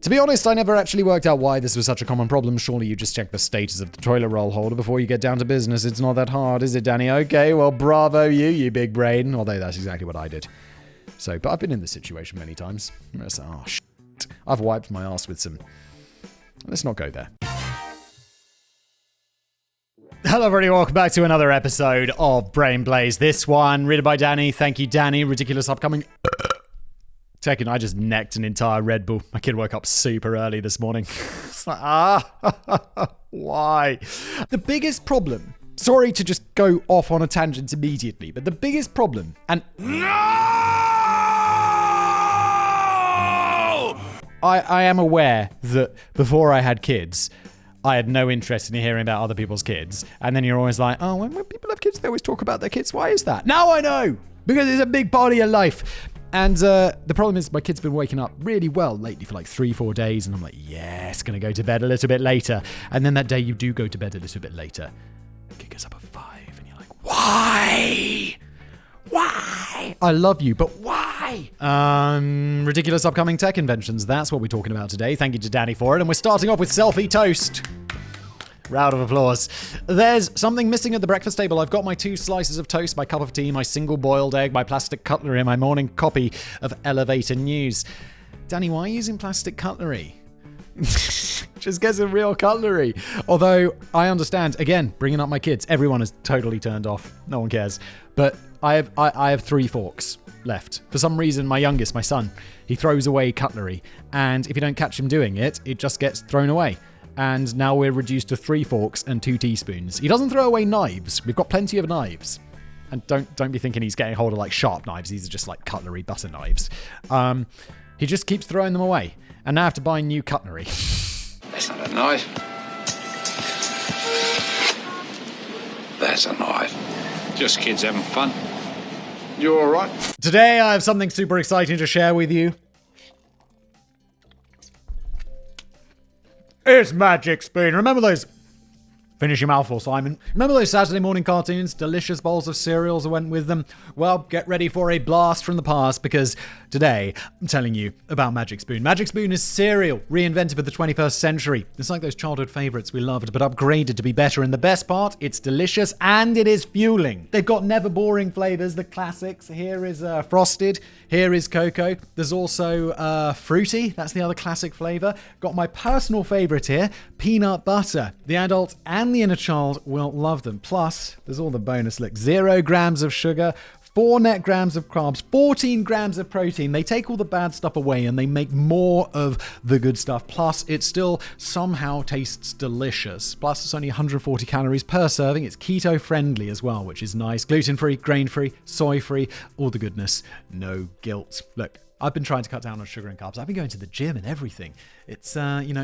To be honest, I never actually worked out why this was such a common problem. Surely you just check the status of the toilet roll holder before you get down to business. It's not that hard, is it, Danny? Okay, well, bravo you big brain. Although that's exactly what I did. So, but I've been in this situation many times. Shit. I've wiped my ass with some... Let's not go there. Hello everybody, welcome back to another episode of Brain Blaze. This one, written by Danny. Thank you, Danny. Ridiculous upcoming... Second, I just necked an entire Red Bull. My kid woke up super early this morning. It's like, why? The biggest problem... Sorry to just go off on a tangent immediately, but the biggest problem, and... No! I am aware that before I had kids... I had no interest in hearing about other people's kids. And then you're always like, oh, when people have kids, they always talk about their kids. Why is that? Now I know! Because it's a big part of your life. And the problem is my kid's been waking up really well lately for like 3-4 days. And I'm like, yes, gonna go to bed a little bit later. And then that day you do go to bed a little bit later. Kid gets up at 5 and you're like, why? Why? I love you, but why? Ridiculous upcoming tech inventions. That's what we're talking about today. Thank you to Danny for it. And we're starting off with Selfie Toast. Round of applause. There's something missing at the breakfast table. I've got my 2 slices of toast, my cup of tea, my single boiled egg, my plastic cutlery, and my morning copy of Elevator News. Danny, why are you using plastic cutlery? Just get some real cutlery. Although, I understand, again, bringing up my kids, everyone is totally turned off. No one cares. But I have 3 forks left. For some reason, my youngest, my son, he throws away cutlery. And if you don't catch him doing it, it just gets thrown away. And now we're reduced to 3 forks and 2 teaspoons. He doesn't throw away knives. We've got plenty of knives. And don't be thinking he's getting hold of like sharp knives. These are just like cutlery butter knives. He just keeps throwing them away. And now I have to buy new cutlery. That's not a knife. That's a knife. Just kids having fun. You all right? Today I have something super exciting to share with you. It's Magic Spoon. Remember those... Finish your mouthful, Simon. Remember those Saturday morning cartoons? Delicious bowls of cereals that went with them? Well, get ready for a blast from the past because today I'm telling you about Magic Spoon. Magic Spoon is cereal reinvented for the 21st century. It's like those childhood favorites we loved, but upgraded to be better. And the best part, it's delicious and it is fueling. They've got never boring flavors, the classics. Here is frosted. Here is cocoa. There's also fruity. That's the other classic flavor. Got my personal favorite here, peanut butter. The adult and the inner child will love them. Plus, there's all the bonus. Look, 0 grams of sugar, 4 net grams of carbs, 14 grams of protein. They take all the bad stuff away and they make more of the good stuff. Plus, it still somehow tastes delicious. Plus, it's only 140 calories per serving. It's keto friendly as well, which is nice. Gluten-free, grain-free, soy-free, all the goodness. No guilt. Look, I've been trying to cut down on sugar and carbs. I've been going to the gym and everything. It's,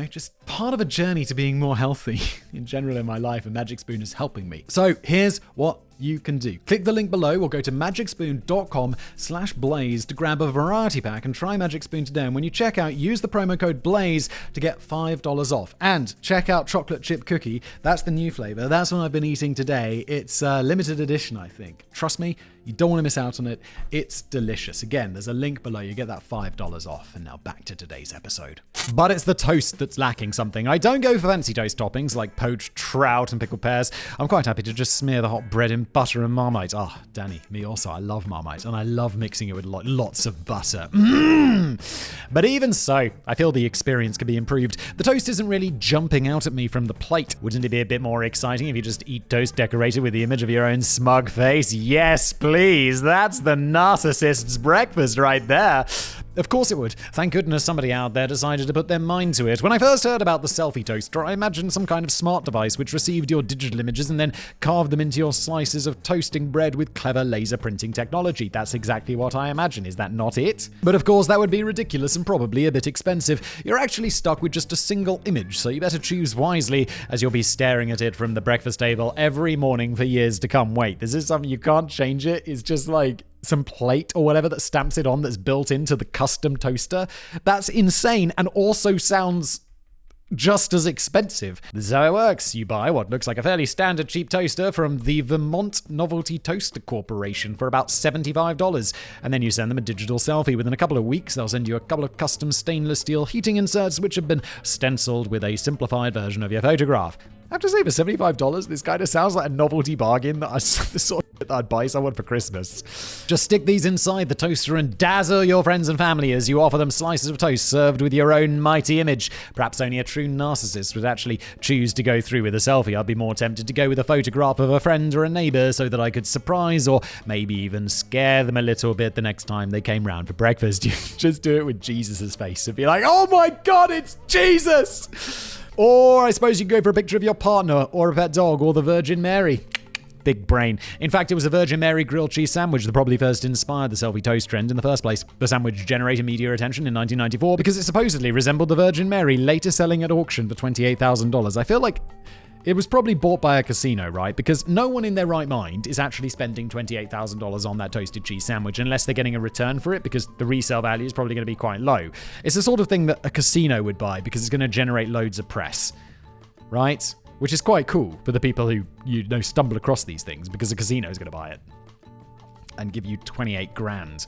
just part of a journey to being more healthy in general in my life, and Magic Spoon is helping me. So here's what you can do. Click the link below or go to magicspoon.com/blaze to grab a variety pack and try Magic Spoon today. And when you check out, use the promo code BLAZE to get $5 off. And check out Chocolate Chip Cookie. That's the new flavor. That's what I've been eating today. It's limited edition, I think. Trust me, you don't want to miss out on it. It's delicious. Again, there's a link below. You get that $5 off. And now back to today's episode. But it's the toast that's lacking something. I don't go for fancy toast toppings like poached trout and pickled pears. I'm quite happy to just smear the hot bread in butter and Marmite. Danny, me also. I love Marmite and I love mixing it with lots of butter. But even so, I feel the experience could be improved. The toast isn't really jumping out at me from the plate. Wouldn't it be a bit more exciting if you just eat toast decorated with the image of your own smug face? Yes, please. That's the narcissist's breakfast right there. Of course it would. Thank goodness somebody out there decided to put their mind to it. When I first heard about the Selfie Toaster, I imagined some kind of smart device which received your digital images and then carved them into your slices of toasting bread with clever laser printing technology. That's exactly what I imagine. Is that not it? But of course that would be ridiculous and probably a bit expensive. You're actually stuck with just a single image, so you better choose wisely as you'll be staring at it from the breakfast table every morning for years to come. Wait, this is something you can't change it? It's just like some plate or whatever that stamps it on that's built into the custom toaster? That's insane and also sounds just as expensive. This is how it works. You buy what looks like a fairly standard cheap toaster from the Vermont Novelty Toaster Corporation for about $75, and then you send them a digital selfie. Within a couple of weeks, they'll send you a couple of custom stainless steel heating inserts which have been stenciled with a simplified version of your photograph. I have to say, for $75, this kind of sounds like a novelty bargain that the sort of that I'd buy someone for Christmas. Just stick these inside the toaster and dazzle your friends and family as you offer them slices of toast served with your own mighty image. Perhaps only a true narcissist would actually choose to go through with a selfie. I'd be more tempted to go with a photograph of a friend or a neighbour so that I could surprise or maybe even scare them a little bit the next time they came round for breakfast. You just do it with Jesus' face and be like, oh my God, it's Jesus! Or I suppose you can go for a picture of your partner or a pet dog or the Virgin Mary. Big brain. In fact, it was a Virgin Mary grilled cheese sandwich that probably first inspired the selfie toast trend in the first place. The sandwich generated media attention in 1994 because it supposedly resembled the Virgin Mary, later selling at auction for $28,000. I feel like it was probably bought by a casino, right? Because no one in their right mind is actually spending $28,000 on that toasted cheese sandwich unless they're getting a return for it, because the resale value is probably going to be quite low. It's the sort of thing that a casino would buy because it's going to generate loads of press, right? Which is quite cool for the people who, stumble across these things, because a casino is going to buy it and give you 28 grand.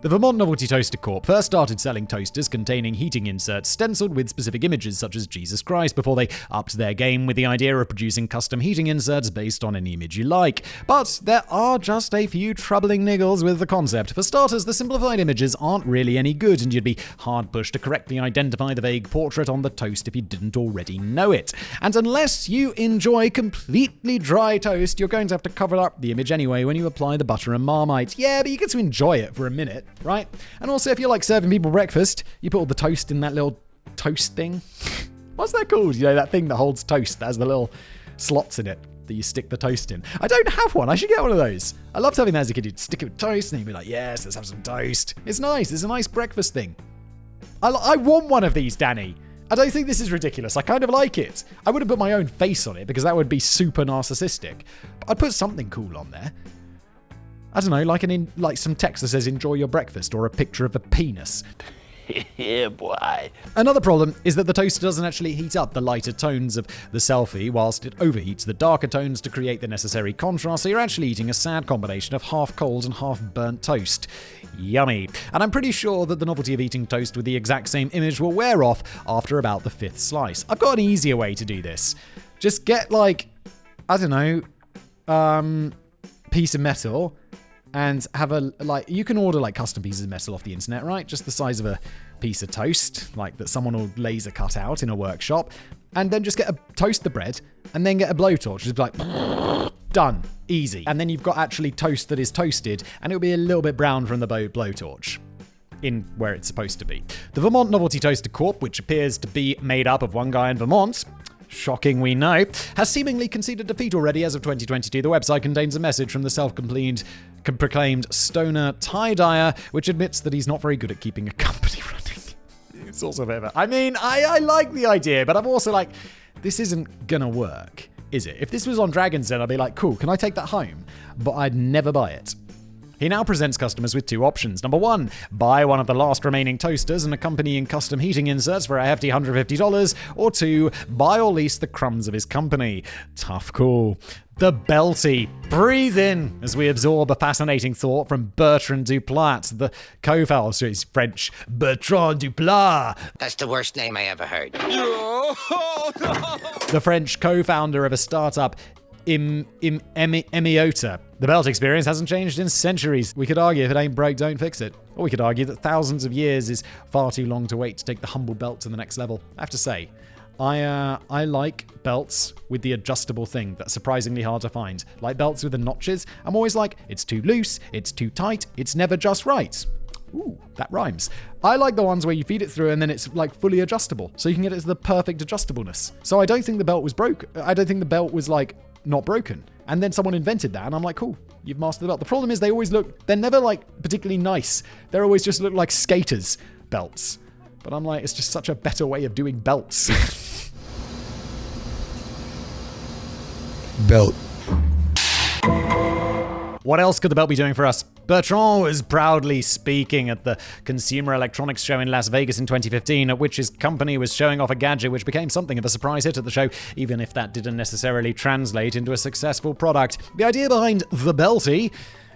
The Vermont Novelty Toaster Corp first started selling toasters containing heating inserts stenciled with specific images such as Jesus Christ before they upped their game with the idea of producing custom heating inserts based on any image you like. But there are just a few troubling niggles with the concept. For starters, the simplified images aren't really any good, and you'd be hard-pushed to correctly identify the vague portrait on the toast if you didn't already know it. And unless you enjoy completely dry toast, you're going to have to cover up the image anyway when you apply the butter and Marmite. Yeah, but you get to enjoy it for a minute, right? And also, if you're like serving people breakfast, you put all the toast in that little toast thing. What's that called? That thing that holds toast that has the little slots in it that you stick the toast in. I don't have one. I should get one of those. I loved having that as a kid. You'd stick it with toast and you'd be like, yes, let's have some toast. It's nice. It's a nice breakfast thing. I want one of these, Danny. I don't think this is ridiculous. I kind of like it. I wouldn't put my own face on it because that would be super narcissistic. But I'd put something cool on there. I don't know, like some text that says enjoy your breakfast or a picture of a penis. Yeah, boy. Another problem is that the toaster doesn't actually heat up the lighter tones of the selfie, whilst it overheats the darker tones to create the necessary contrast, so you're actually eating a sad combination of half cold and half burnt toast. Yummy. And I'm pretty sure that the novelty of eating toast with the exact same image will wear off after about the 5th slice. I've got an easier way to do this. Just get piece of metal and have you can order custom pieces of metal off the internet, right? Just the size of a piece of toast, that someone will laser cut out in a workshop, and then just toast the bread and then get a blowtorch. Just be like, done. Easy. And then you've got actually toast that is toasted, and it'll be a little bit brown from the blowtorch in where it's supposed to be. The Vermont Novelty Toaster Corp, which appears to be made up of one guy in Vermont, shocking we know, has seemingly conceded defeat already as of 2022. The website contains a message from the self-proclaimed stoner tie-dyer, which admits that he's not very good at keeping a company running. It's also a bit of I like the idea, but I'm also like, this isn't gonna work, is it? If this was on Dragon's Den, I'd be like, cool, can I take that home? But I'd never buy it. He now presents customers with 2 options. Number 1, buy one of the last remaining toasters and accompanying custom heating inserts for a hefty $150. Or 2, buy or lease the crumbs of his company. Tough call. The Belty. Breathe in as we absorb a fascinating thought from Bertrand Duplat, the co-founder. So he's French. Bertrand Duplat. That's the worst name I ever heard. The French co-founder of a startup, Emiota. The belt experience hasn't changed in centuries. We could argue if it ain't broke, don't fix it. Or we could argue that thousands of years is far too long to wait to take the humble belt to the next level. I have to say, I like belts with the adjustable thing that's surprisingly hard to find. Like belts with the notches. I'm always like, it's too loose, it's too tight, it's never just right. Ooh, that rhymes. I like the ones where you feed it through and then it's fully adjustable. So you can get it to the perfect adjustableness. So I don't think the belt was broke. I don't think the belt was not broken. And then someone invented that and I'm like, cool, you've mastered the belt. The problem is they're never particularly nice. They're always just look like skaters belts. But I'm like, it's just such a better way of doing belts. Belt. What else could the belt be doing for us? Bertrand was proudly speaking at the Consumer Electronics Show in Las Vegas in 2015, at which his company was showing off a gadget which became something of a surprise hit at the show, even if that didn't necessarily translate into a successful product. The idea behind the Belty,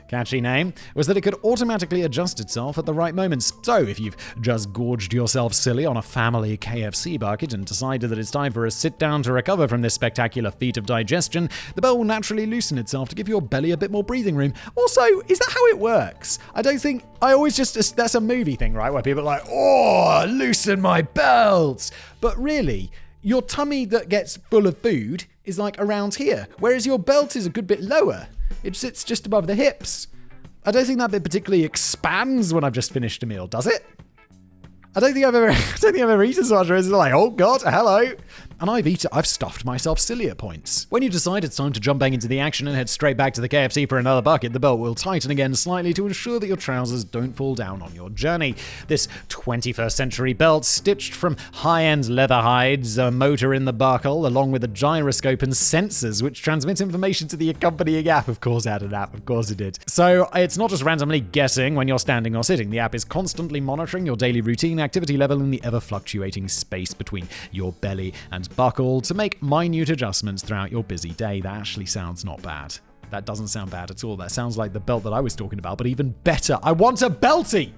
catchy name, was that it could automatically adjust itself at the right moments. So if you've just gorged yourself silly on a family KFC bucket and decided that it's time for a sit down to recover from this spectacular feat of digestion, the belt will naturally loosen itself to give your belly a bit more breathing room. Also, is that how it works? That's a movie thing, right? Where people are like, oh, loosen my belt. But really, your tummy that gets full of food is like around here, whereas your belt is a good bit lower. It sits just above the hips. I don't think that bit particularly expands when I've just finished a meal, does it? I don't think I've ever eaten so much. It's like, oh God, hello. And I've stuffed myself silly at points. When you decide it's time to jump back into the action and head straight back to the KFC for another bucket, the belt will tighten again slightly to ensure that your trousers don't fall down on your journey. This 21st century belt, stitched from high-end leather hides, a motor in the buckle, along with a gyroscope and sensors which transmit information to the accompanying app. Of course it had an app, of course it did. So it's not just randomly guessing when you're standing or sitting. The app is constantly monitoring your daily routine, activity level, and the ever-fluctuating space between your belly and buckle to make minute adjustments throughout your busy day. That actually sounds not bad. That doesn't sound bad at all. That sounds like the belt that I was talking about, but even better. I want a Belty!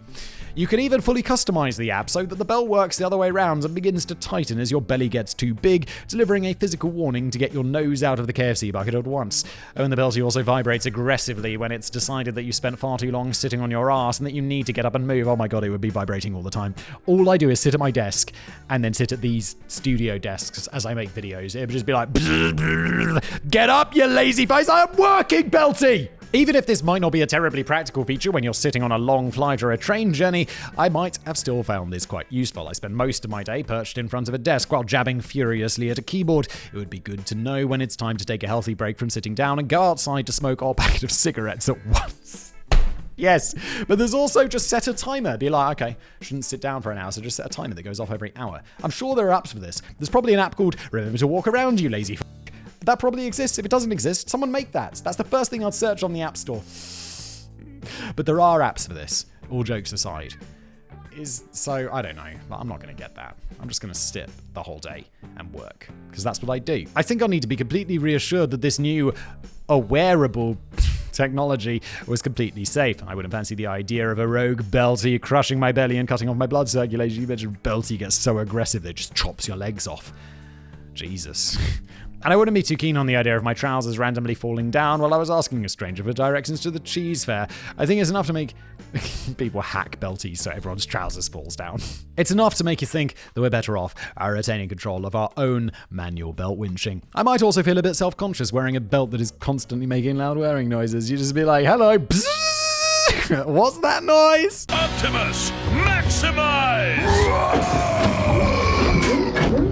You can even fully customize the app so that the belt works the other way around and begins to tighten as your belly gets too big, delivering a physical warning to get your nose out of the KFC bucket at once. Oh, and the Belty also vibrates aggressively when it's decided that you spent far too long sitting on your ass and that you need to get up and move. Oh my God, it would be vibrating all the time. All I do is sit at my desk and then sit at these studio desks as I make videos. It would just be like, get up, you lazy face, I am working, Belty! Even if this might not be a terribly practical feature when you're sitting on a long flight or a train journey, I might have still found this quite useful. I spend most of my day perched in front of a desk while jabbing furiously at a keyboard. It would be good to know when it's time to take a healthy break from sitting down and go outside to smoke a packet of cigarettes at once. Yes, but there's also just set a timer. Be like, okay, shouldn't sit down for an hour, so just set a timer that goes off every hour. I'm sure there are apps for this. There's probably an app called Remember to Walk Around, you lazy That probably exists. If it doesn't exist, someone make that. That's the first thing I'd search on the App Store. But there are apps for this, all jokes aside. So, I don't know. I'm not going to get that. I'm just going to sit the whole day and work, because that's what I do. I think I need to be completely reassured that this new wearable technology was completely safe. I wouldn't fancy the idea of a rogue Belty crushing my belly and cutting off my blood circulation. You imagine Belty gets so aggressive that it just chops your legs off. Jesus. And I wouldn't be too keen on the idea of my trousers randomly falling down while I was asking a stranger for directions to the cheese fair. I think it's enough to make people hack Belties so everyone's trousers falls down. It's enough to make you think that we're better off retaining control of our own manual belt winching. I might also feel a bit self-conscious wearing a belt that is constantly making loud wearing noises. You just be like, hello, what's that noise? Optimus, maximize!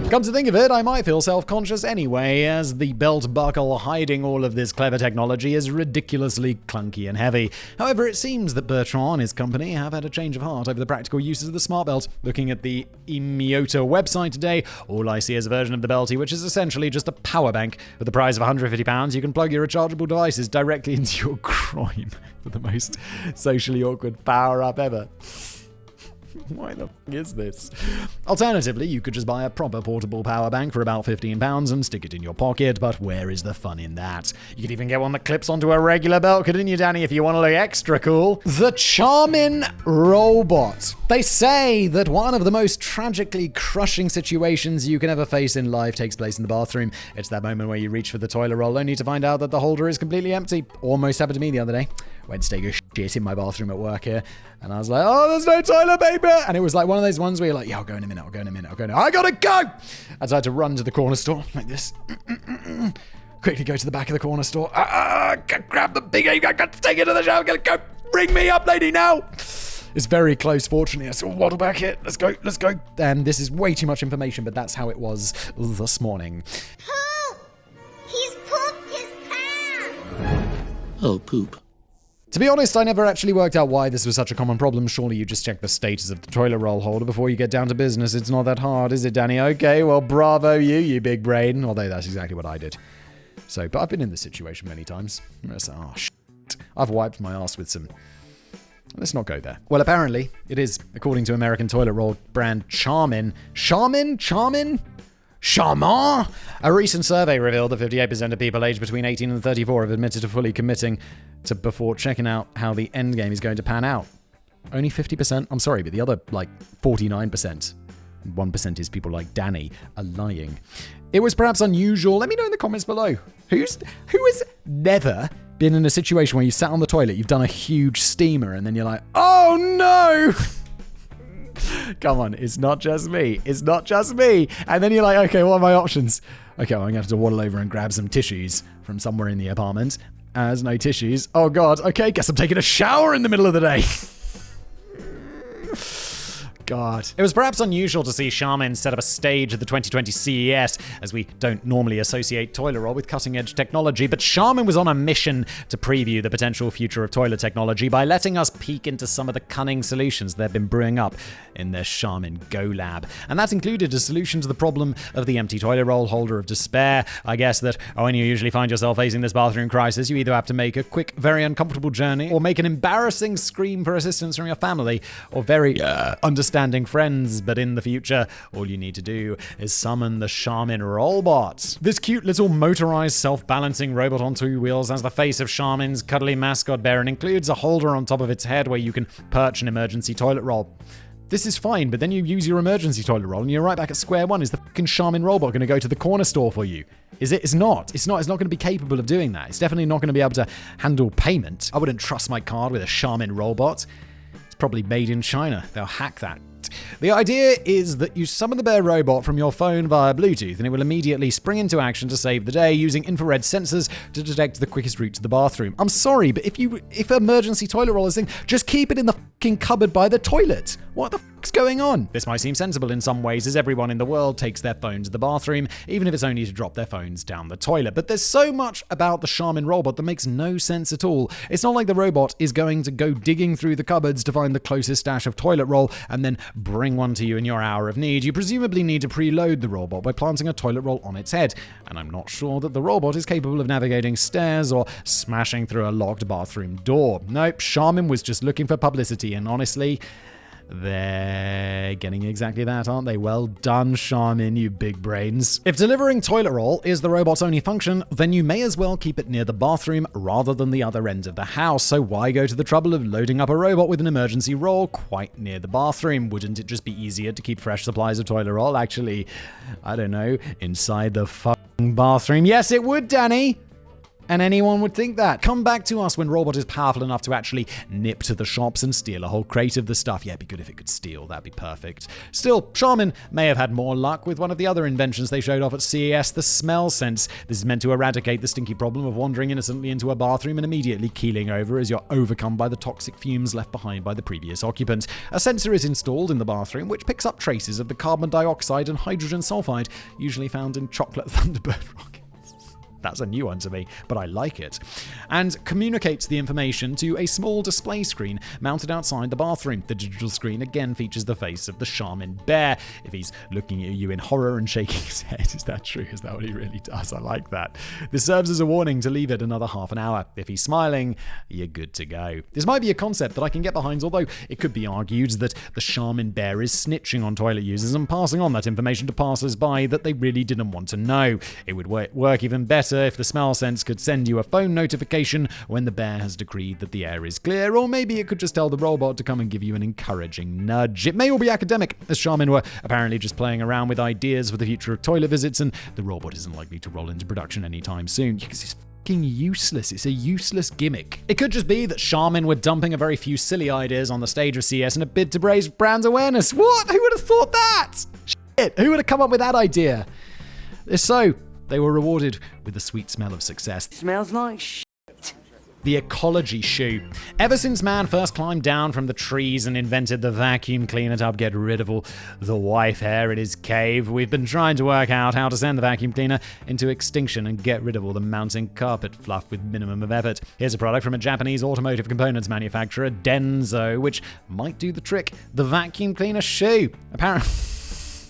Come to think of it, I might feel self-conscious anyway, as the belt buckle hiding all of this clever technology is ridiculously clunky and heavy. However, it seems that Bertrand and his company have had a change of heart over the practical uses of the smart belt. Looking at the Imiota website today, all I see is a version of the Belty, which is essentially just a power bank. For the price of £150, you can plug your rechargeable devices directly into your groin for the most socially awkward power-up ever. Why the f*** is this? Alternatively, you could just buy a proper portable power bank for about £15 and stick it in your pocket, but where is the fun in that? You could even get one that clips onto a regular belt, couldn't you, Danny, if you want to look extra cool? The Charmin Robot. They say that one of the most tragically crushing situations you can ever face in life takes place in the bathroom. It's that moment where you reach for the toilet roll only to find out that the holder is completely empty. Almost happened to me the other day. Went to take a shit in my bathroom at work here, and I was like, oh, there's no toilet paper! And it was like one of those ones where you're like, yeah, I'll go in a minute, I gotta go! And so I had to run to the corner store, like this. Quickly go to the back of the corner store. Grab the big egg, I got to take it to the shower, gotta go! Bring me up, lady, now! It's very close, fortunately. I saw waddle back here. Let's go. And this is way too much information, but that's how it was this morning. Poop! He's pooped his pants! Oh, poop. To be honest, I never actually worked out why this was such a common problem. Surely you just check the status of the toilet roll holder before you get down to business. It's not that hard, is it, Danny? Okay, well, bravo you big brain. Although that's exactly what I did. But I've been in this situation many times. Oh, shit. I've wiped my ass with some... Let's not go there. Well, apparently, it is, according to American toilet roll brand Charmin. Charmin? A recent survey revealed that 58% of people aged between 18 and 34 have admitted to fully committing to before checking out how the end game is going to pan out. Only 50%? I'm sorry, but the other, 49%, 1% is people like Danny, are lying. It was perhaps unusual. Let me know in the comments below. Who has never been in a situation where you sat on the toilet, you've done a huge steamer, and then you're like, oh no! Come on, it's not just me. And then you're like, okay, what are my options? Okay, well, I'm going to have to waddle over and grab some tissues from somewhere in the apartment. There's no tissues. Oh God, okay, guess I'm taking a shower in the middle of the day. God. It was perhaps unusual to see Charmin set up a stage at the 2020 CES, as we don't normally associate toilet roll with cutting-edge technology, but Charmin was on a mission to preview the potential future of toilet technology by letting us peek into some of the cunning solutions they've been brewing up in their Charmin Go Lab. And that included a solution to the problem of the empty toilet roll holder of despair. I guess that when you usually find yourself facing this bathroom crisis, you either have to make a quick, very uncomfortable journey, or make an embarrassing scream for assistance from your family, or very understanding friends, but in the future, all you need to do is summon the Charmin Robot. This cute little motorized self-balancing robot on two wheels has the face of Charmin's cuddly mascot bear and includes a holder on top of its head where you can perch an emergency toilet roll. This is fine, but then you use your emergency toilet roll and you're right back at square one. Is the fucking Charmin Robot going to go to the corner store for you? Is it? It's not. It's not going to be capable of doing that. It's definitely not going to be able to handle payment. I wouldn't trust my card with a Charmin Robot. It's probably made in China. They'll hack that. The idea is that you summon the Bear Robot from your phone via Bluetooth, and it will immediately spring into action to save the day using infrared sensors to detect the quickest route to the bathroom. I'm sorry, but if emergency toilet roll is thing, just keep it in the fucking cupboard by the toilet. What the fuck's going on? This might seem sensible in some ways, as everyone in the world takes their phone to the bathroom, even if it's only to drop their phones down the toilet. But there's so much about the Charmin Robot that makes no sense at all. It's not like the robot is going to go digging through the cupboards to find the closest stash of toilet roll and then bring one to you in your hour of need. You presumably need to preload the robot by planting a toilet roll on its head, and I'm not sure that the robot is capable of navigating stairs or smashing through a locked bathroom door. Nope, Charmin was just looking for publicity, and honestly, they're getting exactly that, aren't they? Well done, Charmin, you big brains. If delivering toilet roll is the robot's only function, then you may as well keep it near the bathroom rather than the other end of the house. So why go to the trouble of loading up a robot with an emergency roll quite near the bathroom? Wouldn't it just be easier to keep fresh supplies of toilet roll actually, I don't know, inside the fucking bathroom? Yes, it would, Danny. And anyone would think that. Come back to us when Robot is powerful enough to actually nip to the shops and steal a whole crate of the stuff. Yeah, it'd be good if it could steal. That'd be perfect. Still, Charmin may have had more luck with one of the other inventions they showed off at CES, the smell sense. This is meant to eradicate the stinky problem of wandering innocently into a bathroom and immediately keeling over as you're overcome by the toxic fumes left behind by the previous occupant. A sensor is installed in the bathroom which picks up traces of the carbon dioxide and hydrogen sulfide usually found in chocolate Thunderbird rockets. That's a new one to me, but I like it. And communicates the information to a small display screen mounted outside the bathroom. The digital screen again features the face of the Charmin bear. If he's looking at you in horror and shaking his head, is that true? Is that what he really does? I like that. This serves as a warning to leave it another half an hour. If he's smiling, you're good to go. This might be a concept that I can get behind, although it could be argued that the Charmin bear is snitching on toilet users and passing on that information to passers-by that they really didn't want to know. It would work even better if the smell sense could send you a phone notification when the bear has decreed that the air is clear, or maybe it could just tell the robot to come and give you an encouraging nudge. It may all be academic, as Charmin were apparently just playing around with ideas for the future of toilet visits, and the robot isn't likely to roll into production anytime soon, because it's fucking useless. It's a useless gimmick. It could just be that Charmin were dumping a very few silly ideas on the stage of CES in a bid to raise brand awareness. What? Who would have thought that? Shit, who would have come up with that idea? If so, they were rewarded with the sweet smell of success. Smells like shit. The Ecology Shoe. Ever since man first climbed down from the trees and invented the vacuum cleaner to help get rid of all the wife hair in his cave, we've been trying to work out how to send the vacuum cleaner into extinction and get rid of all the mounting carpet fluff with minimum of effort. Here's a product from a Japanese automotive components manufacturer, Denso, which might do the trick. The vacuum cleaner shoe. Apparently...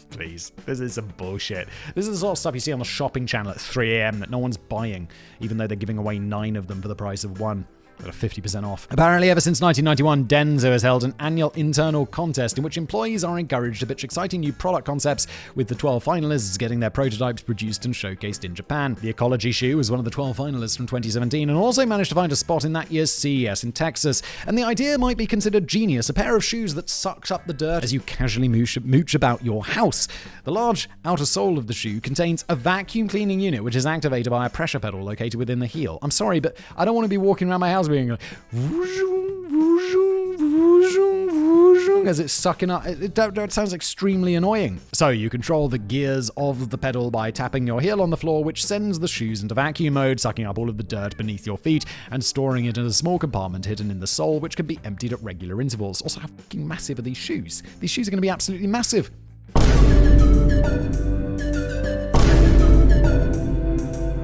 Please, this is some bullshit. This is the sort of stuff you see on the shopping channel at 3 a.m. that no one's buying, even though they're giving away 9 of them for the price of 1. Got a 50% off. Apparently, ever since 1991, Denso has held an annual internal contest in which employees are encouraged to pitch exciting new product concepts, with the 12 finalists getting their prototypes produced and showcased in Japan. The Ecology Shoe was one of the 12 finalists from 2017 and also managed to find a spot in that year's CES in Texas. And the idea might be considered genius, a pair of shoes that sucks up the dirt as you casually mooch about your house. The large outer sole of the shoe contains a vacuum cleaning unit which is activated by a pressure pedal located within the heel. I'm sorry, but I don't want to be walking around my house being like, as it's sucking up. It sounds extremely annoying. So you control the gears of the pedal by tapping your heel on the floor, which sends the shoes into vacuum mode, sucking up all of the dirt beneath your feet and storing it in a small compartment hidden in the sole, which can be emptied at regular intervals. Also, how fucking massive are these shoes? These shoes are going to be absolutely massive.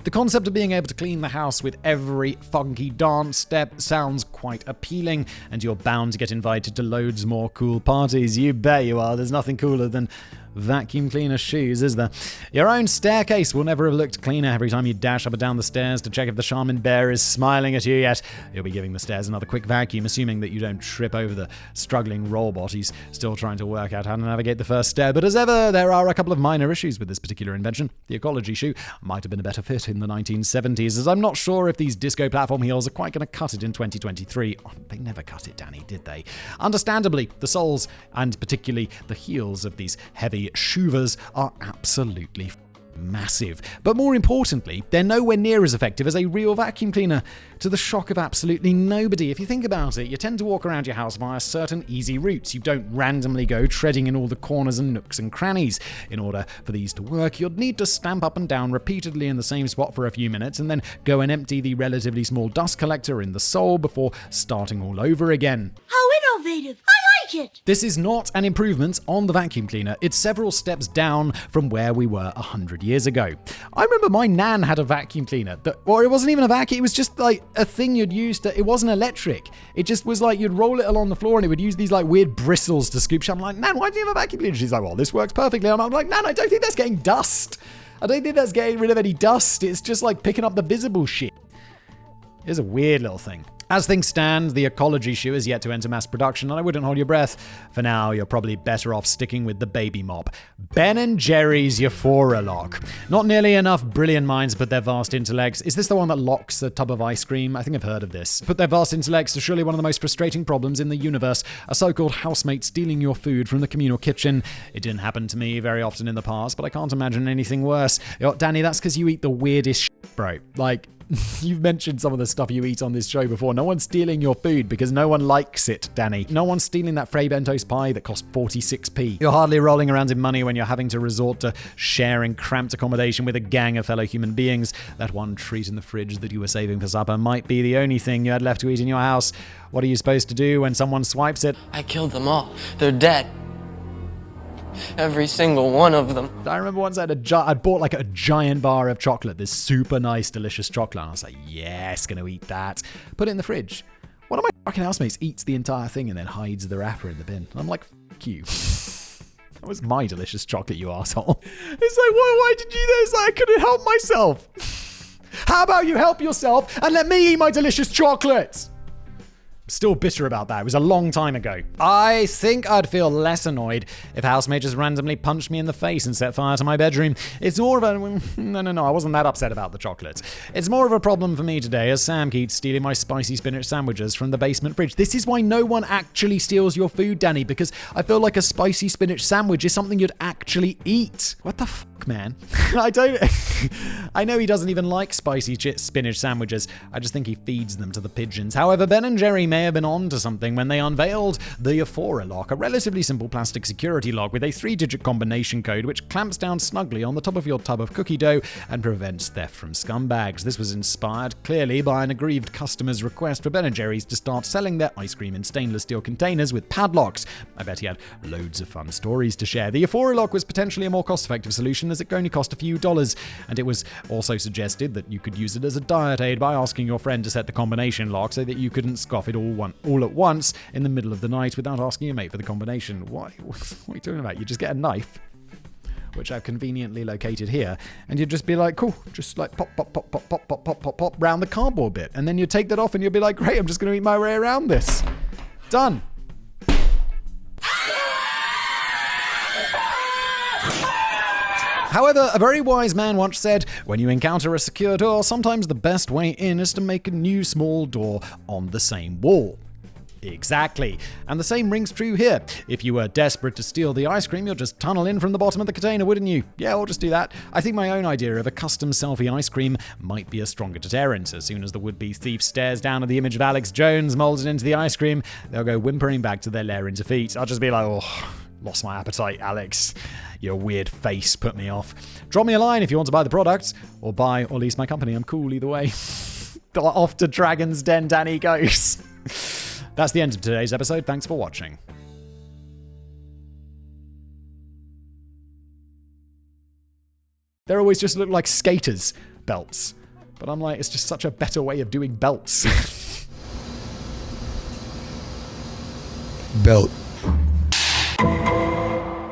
The concept of being able to clean the house with every funky dance step sounds quite appealing, and you're bound to get invited to loads more cool parties. You bet you are. There's nothing cooler than vacuum cleaner shoes, is there? Your own staircase will never have looked cleaner every time you dash up and down the stairs to check if the Charmin bear is smiling at you yet. You'll be giving the stairs another quick vacuum, assuming that you don't trip over the struggling robot. He's still trying to work out how to navigate the first stair. But as ever, there are a couple of minor issues with this particular invention. The Ecology Shoe might have been a better fit in the 1970s, as I'm not sure if these disco platform heels are quite going to cut it in 2023. Oh, they never cut it, Danny, did they? Understandably, the soles, and particularly the heels of these heavy shoevers, are absolutely massive. But more importantly, they're nowhere near as effective as a real vacuum cleaner, to the shock of absolutely nobody. If you think about it, you tend to walk around your house via certain easy routes. You don't randomly go treading in all the corners and nooks and crannies. In order for these to work, you'd need to stamp up and down repeatedly in the same spot for a few minutes and then go and empty the relatively small dust collector in the sole before starting all over again. How innovative! I like it! This is not an improvement on the vacuum cleaner. It's several steps down from where we were 100 years ago. I remember my nan had a vacuum cleaner, or it wasn't even a vacuum, it was just like a thing you'd use to, it wasn't electric. It just was like you'd roll it along the floor and it would use these like weird bristles to scoop shit. I'm like, Nan, why do you have a vacuum cleaner? She's like, well, this works perfectly. I'm like, Nan, I don't think that's getting dust. I don't think that's getting rid of any dust. It's just like picking up the visible shit. It's a weird little thing. As things stand, the Ecology Shoe is yet to enter mass production, and I wouldn't hold your breath. For now, you're probably better off sticking with the baby mop. Ben & Jerry's Euphora Lock. Not nearly enough brilliant minds put their vast intellects. Is this the one that locks a tub of ice cream? I think I've heard of this. Put their vast intellects to surely one of the most frustrating problems in the universe, a so-called housemate stealing your food from the communal kitchen. It didn't happen to me very often in the past, but I can't imagine anything worse. Danny, that's because you eat the weirdest shit, bro. Like, you've mentioned some of the stuff you eat on this show before. No one's stealing your food because no one likes it, Danny. No one's stealing that Frey Bentos pie that cost 46p. You're hardly rolling around in money when you're having to resort to sharing cramped accommodation with a gang of fellow human beings. That one treat in the fridge that you were saving for supper might be the only thing you had left to eat in your house. What are you supposed to do when someone swipes it? I killed them all. They're dead. Every single one of them. I remember once I bought like a giant bar of chocolate, this super nice, delicious chocolate. And I was like, yes, gonna eat that. Put it in the fridge. One of my fucking housemates eats the entire thing and then hides the wrapper in the bin. And I'm like, fuck you. That was my delicious chocolate, you asshole. It's like, why did you do this? I couldn't help myself. How about you help yourself and let me eat my delicious chocolate? Still bitter about that. It was a long time ago. I think I'd feel less annoyed if housemate just randomly punched me in the face and set fire to my bedroom. It's more of a... No, I wasn't that upset about the chocolate. It's more of a problem for me today as Sam keeps stealing my spicy spinach sandwiches from the basement fridge. This is why no one actually steals your food, Danny, because I feel like a spicy spinach sandwich is something you'd actually eat. What the fuck, man? I know he doesn't even like spicy spinach sandwiches. I just think he feeds them to the pigeons. However, Ben & Jerry may have been on to something when they unveiled the Euphora Lock, a relatively simple plastic security lock with a 3-digit combination code which clamps down snugly on the top of your tub of cookie dough and prevents theft from scumbags. This was inspired clearly by an aggrieved customer's request for Ben & Jerry's to start selling their ice cream in stainless steel containers with padlocks. I bet he had loads of fun stories to share. The Euphora Lock was potentially a more cost-effective solution as it only cost a few dollars, and it was also suggested that you could use it as a diet aid by asking your friend to set the combination lock so that you couldn't scoff it all at once in the middle of the night without asking your mate for the combination. What are you talking about? You just get a knife. which I've conveniently located here. And you'd just be like, cool, just like pop, pop, pop, pop, pop, pop, pop, pop, pop, round the cardboard bit. And then you take that off and you'll be like, great, I'm just going to eat my way around this. Done. However, a very wise man once said, when you encounter a secure door, sometimes the best way in is to make a new small door on the same wall. Exactly. And the same rings true here. If you were desperate to steal the ice cream, you'd just tunnel in from the bottom of the container, wouldn't you? Yeah, I'll just do that. I think my own idea of a custom selfie ice cream might be a stronger deterrent. As soon as the would-be thief stares down at the image of Alex Jones molded into the ice cream, they'll go whimpering back to their lair in defeat. I'll just be like, oh, lost my appetite, Alex. Your weird face put me off. Drop me a line if you want to buy the product, or buy or lease my company. I'm cool either way. Off to Dragon's Den Danny goes. That's the end of today's episode. Thanks for watching. They always just look like skaters' belts. But I'm like, it's just such a better way of doing belts. Belt.